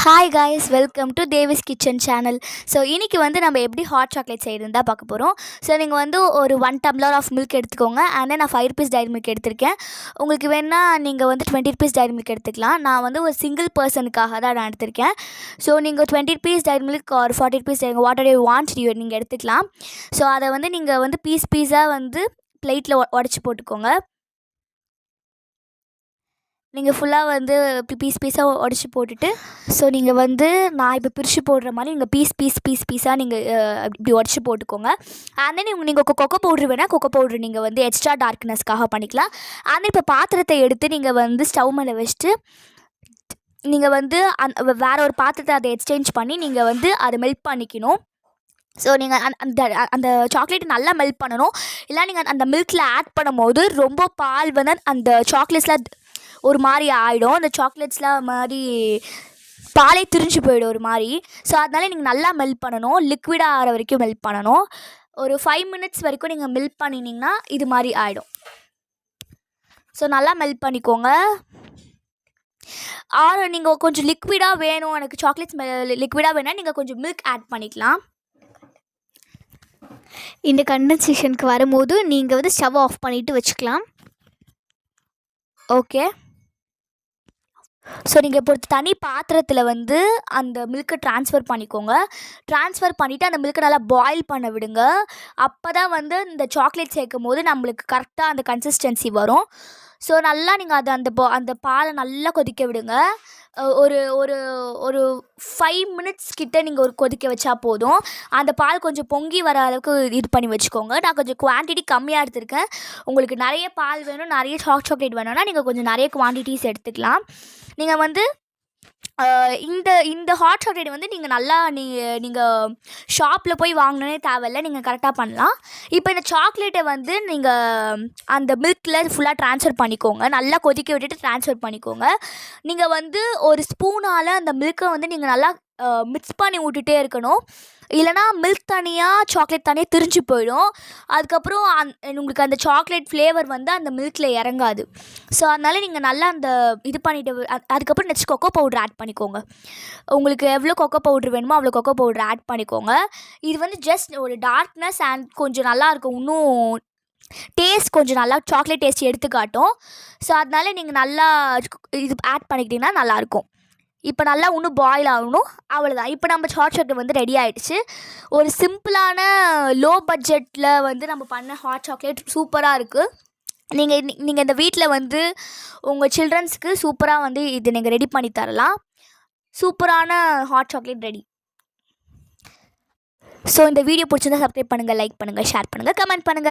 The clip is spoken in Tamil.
Hi guys, welcome to Devi's kitchen channel. So இன்றைக்கி வந்து நம்ம எப்படி ஹாட் சாக்லேட் செய்கிறது தான் பார்க்க போகிறோம். ஸோ நீங்கள் வந்து ஒரு 1 டம்ளர் ஆஃப் மில்க் எடுத்துக்கோங்க. அண்ட் தென் நான் 5 rupees டைரி மில்க் எடுத்திருக்கேன். உங்களுக்கு வேணால் நீங்கள் வந்து 20 rupees டைரி மில்க் எடுத்துக்கலாம். நான் வந்து ஒரு சிங்கிள் பர்சனுக்காக தான் நான் எடுத்திருக்கேன். ஸோ நீங்கள் 20 rupees டைரி மில்க் ஒரு 40 rupees டைரி வாட்டர் வாண்ட் நீங்கள் எடுத்துக்கலாம். ஸோ அதை வந்து நீங்கள் வந்து பீஸாக வந்து பிளேட்டில் உடச்சி போட்டுக்கோங்க. நீங்கள் ஃபுல்லாக வந்து பீஸாக உடச்சி போட்டுட்டு, ஸோ நீங்கள் வந்து நான் இப்போ பிரித்து போடுற மாதிரி நீங்கள் பீஸாக நீங்கள் இப்படி உடச்சி போட்டுக்கோங்க. அண்ட் தென் நீங்கள் கொக்கோ பவுட்ரு வேணால் கொக்கோ பவுட்ரு நீங்கள் வந்து எக்ஸ்ட்ரா டார்க்னஸ்க்காக பண்ணிக்கலாம். அண்ட் இப்போ பாத்திரத்தை எடுத்து நீங்கள் வந்து ஸ்டவ் மேலே வச்சுட்டு நீங்கள் வந்து வேறு ஒரு பாத்திரத்தை அதை எக்ஸ்சேஞ்ச் பண்ணி நீங்கள் வந்து அதை மெல்ட் பண்ணிக்கணும். ஸோ நீங்கள் அந்த சாக்லேட் நல்லா மெல்ட் பண்ணணும். இல்லை நீங்கள் அந்த மில்கில் ஆட் பண்ணும்போது ரொம்ப பால் வந்து அந்த சாக்லேட்ஸில் ஒரு மாதிரி ஆகிடும். அந்த சாக்லேட்ஸ்லாம் மாதிரி பாலே திரிஞ்சு போயிடும் ஒரு மாதிரி. ஸோ அதனால் நீங்கள் நல்லா மெல்ட் பண்ணணும். லிக்விடாக ஆகிற வரைக்கும் மெல்ட் பண்ணணும். ஒரு 5 minutes வரைக்கும் நீங்கள் மெல்ட் பண்ணினீங்கன்னா இது மாதிரி ஆகிடும். ஸோ நல்லா மெல்ட் பண்ணிக்கோங்க. நீங்கள் கொஞ்சம் லிக்விடாக வேணும், எனக்கு சாக்லேட்ஸ் லிக்விடாக வேணால் நீங்கள் கொஞ்சம் மில்க் ஆட் பண்ணிக்கலாம். இந்த கண்டென்சேஷனுக்கு வரும்போது நீங்கள் வந்து ஸ்டவ் ஆஃப் பண்ணிவிட்டு வச்சுக்கலாம். ஓகே. ஸோ நீங்கள் இப்போ ஒரு தனி பாத்திரத்தில் வந்து அந்த மில்க்கை ட்ரான்ஸ்ஃபர் பண்ணிக்கோங்க. ட்ரான்ஸ்ஃபர் பண்ணிவிட்டு அந்த மில்க்கை நல்லா பாயில் பண்ண விடுங்க. அப்போ தான் வந்து இந்த சாக்லேட் சேர்க்கும் போது நம்மளுக்கு கரெக்டாக அந்த கன்சிஸ்டன்சி வரும். ஸோ நல்லா நீங்கள் அதை அந்த பாலை நல்லா கொதிக்க விடுங்க. ஒரு ஒரு ஒரு 5 minutes கிட்ட நீங்கள் ஒரு கொதிக்க வச்சா போதும். அந்த பால் கொஞ்சம் பொங்கி வர அளவுக்கு இது பண்ணி வச்சுக்கோங்க. நான் கொஞ்சம் குவான்டிட்டி கம்மியாக எடுத்திருக்கேன். உங்களுக்கு நிறைய பால் வேணும், நிறைய சாக்லேட் வேணும்னா நீங்கள் கொஞ்சம் நிறைய குவான்டிட்டிஸ் எடுத்துக்கலாம். நீங்கள் வந்து இந்த ஹாட் சாக்லேட் வந்து நீங்கள் நல்லா நீங்கள் ஷாப்பில் போய் வாங்கினே தேவையில்லை, நீங்கள் கரெக்டாக பண்ணலாம். இப்போ இந்த சாக்லேட்டை வந்து நீங்கள் அந்த மில்கில் ஃபுல்லாக ட்ரான்ஸ்ஃபர் பண்ணிக்கோங்க. நல்லா கொதிக்க விட்டுட்டு ட்ரான்ஸ்ஃபர் பண்ணிக்கோங்க. நீங்கள் வந்து ஒரு ஸ்பூனால் அந்த மில்க்கை வந்து நீங்கள் நல்லா மிக்ஸ் பண்ணி விட்டுட்டே இருக்கணும். இல்லைனா மில்க் தனியாக சாக்லேட் தனியாக திரிஞ்சு போயிடும். அதுக்கப்புறம் உங்களுக்கு அந்த சாக்லேட் ஃப்ளேவர் வந்து அந்த மில்கில் இறங்காது. ஸோ அதனால் நீங்கள் நல்லா அந்த இது பண்ணிவிட்டு அதுக்கப்புறம் நெக்ஸ்ட் கொக்கோ பவுட்ரு ஆட் பண்ணிக்கோங்க. உங்களுக்கு எவ்வளோ கொக்கோ பவுட்ரு வேணுமோ அவ்வளோ கொக்கோ பவுட்ரு ஆட் பண்ணிக்கோங்க. இது வந்து ஜஸ்ட் ஒரு டார்க்னஸ் அண்ட் கொஞ்சம் நல்லாயிருக்கும். இன்னும் டேஸ்ட் கொஞ்சம் நல்லா சாக்லேட் டேஸ்ட் எடுத்துக்காட்டும். ஸோ அதனால் நீங்கள் நல்லா இது ஆட் பண்ணிக்கிட்டிங்கன்னா நல்லாயிருக்கும். இப்போ நல்லா இன்னும் பாயில் ஆகணும். அவ்வளோதான். இப்போ நம்ம ஹாட் சாக்லேட் வந்து ரெடி ஆகிடுச்சு. ஒரு சிம்பிளான லோ பட்ஜெட்டில் வந்து நம்ம பண்ண ஹாட் சாக்லேட் சூப்பராக இருக்குது. நீங்கள் இந்த வீட்டில் வந்து உங்கள் சில்ட்ரன்ஸுக்கு சூப்பராக வந்து இது நீங்கள் ரெடி பண்ணி தரலாம். சூப்பரான ஹாட் சாக்லேட் ரெடி. ஸோ இந்த வீடியோ பிடிச்சிருந்தா சப்ஸ்கிரைப் பண்ணுங்கள், லைக் பண்ணுங்கள், ஷேர் பண்ணுங்கள், கமெண்ட் பண்ணுங்கள்.